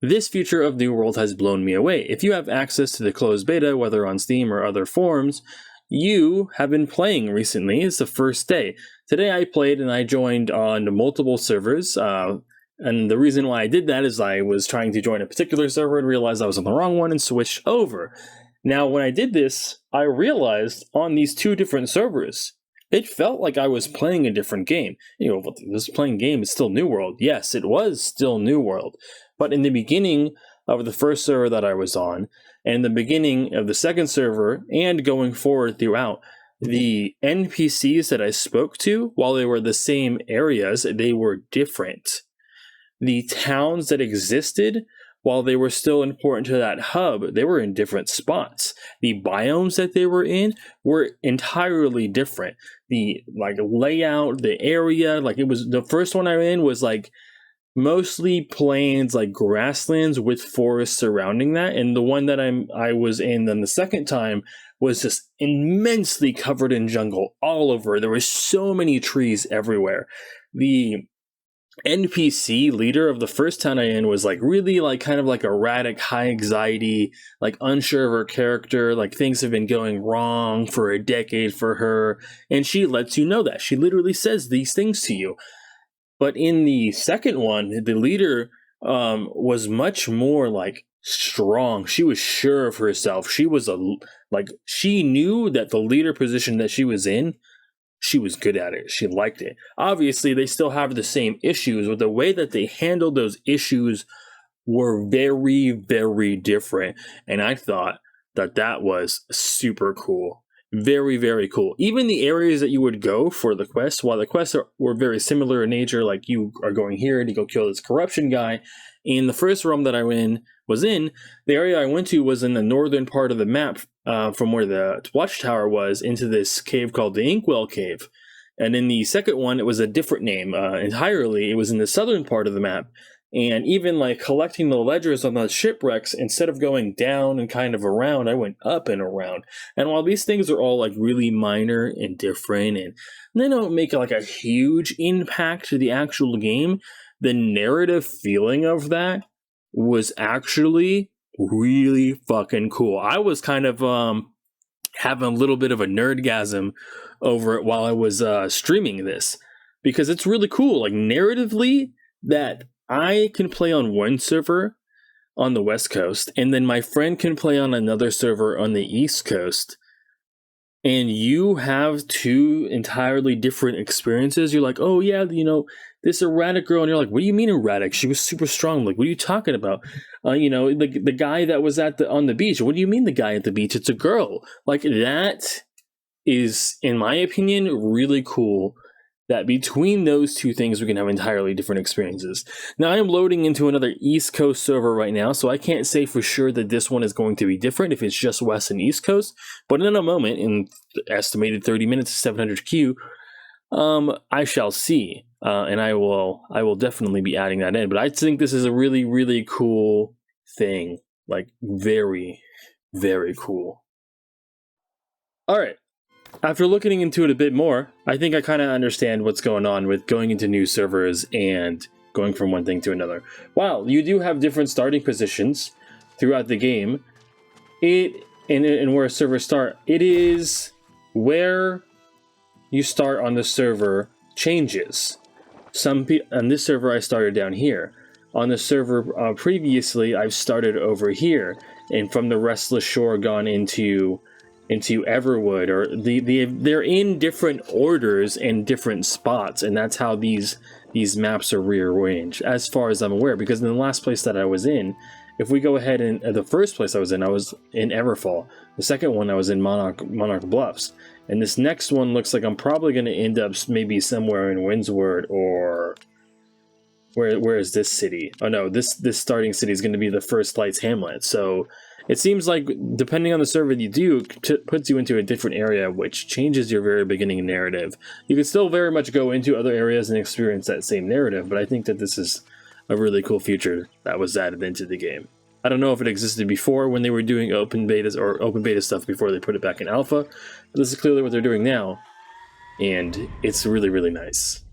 This feature of New World has blown me away. If you have access to the closed beta, whether on Steam or other forums, you have been playing recently. It's the first day. Today I played and I joined on multiple servers. And the reason why I did that is I was trying to join a particular server and realized I was on the wrong one and switched over. Now, when I did this, I realized on these two different servers, it felt like I was playing a different game. You know, this playing game is still New World. Yes, it was still New World. But in the beginning of the first server that I was on, and the beginning of the second server, and going forward throughout, the NPCs that I spoke to, while they were the same areas, they were different. The towns that existed, while they were still important to that hub, they were in different spots. The biomes that they were in were entirely different. The layout, the area, it was the first one I was in was mostly plains, grasslands with forests surrounding that, and the one that I was in then the second time was just immensely covered in jungle all over. There were so many trees everywhere. The NPC leader of the first town I in was really kind of erratic, high anxiety, unsure of her character, things have been going wrong for a decade for her, and she lets you know that. She literally says these things to you. But in the second one, the leader was much more strong. She was sure of herself. She was she knew that the leader position that she was in, she was good at it. She liked it. Obviously, they still have the same issues, but the way that they handled those issues were very, very different. And I thought that was super cool. Very, very cool. Even the areas that you would go for the quests, while the quests were very similar in nature, you are going here to go kill this corruption guy. In the first realm that I was in, the area I went to was in the northern part of the map, from where the watchtower was, into this cave called the Inkwell Cave. And in the second one, it was a different name entirely. It was in the southern part of the map. And even collecting the ledgers on the shipwrecks, instead of going down and kind of around, I went up and around. And while these things are all really minor and different, and they don't make a huge impact to the actual game, the narrative feeling of that was actually really fucking cool. I was kind of having a little bit of a nerdgasm over it while I was streaming this, because it's really cool. Narratively, that I can play on one server on the West Coast, and then my friend can play on another server on the East Coast, and you have two entirely different experiences. You're oh yeah, this erratic girl, and you're what do you mean erratic? She was super strong. What are you talking about? The guy that was on the beach. What do you mean the guy at the beach? It's a girl. That is, in my opinion, really cool. That between those two things, we can have entirely different experiences. Now, I am loading into another East Coast server right now, so I can't say for sure that this one is going to be different if it's just West and East Coast. But in a moment, in estimated 30 minutes, 700Q, I shall see. And I will definitely be adding that in. But I think this is a really, really cool thing. Very, very cool. All right. After looking into it a bit more, I think I kind of understand what's going on with going into new servers and going from one thing to another. While you do have different starting positions throughout the game, and where servers start, it is where you start on the server changes. On this server, I started down here. On the server previously, I've started over here, and from the Restless Shore gone into Everwood, or they're in different orders and different spots, and that's how these maps are rearranged, as far as I'm aware. Because in the last place that I was in, if we go ahead and the first place I was in Everfall. The second one I was in Monarch Bluffs, and this next one looks like I'm probably going to end up maybe somewhere in Windsward, or where is this city? Oh no, this starting city is going to be the First Lights Hamlet. So it seems like, depending on the server you do, puts you into a different area, which changes your very beginning narrative. You can still very much go into other areas and experience that same narrative, but I think that this is a really cool feature that was added into the game. I don't know if it existed before when they were doing open beta stuff before they put it back in alpha, but this is clearly what they're doing now, and it's really, really nice.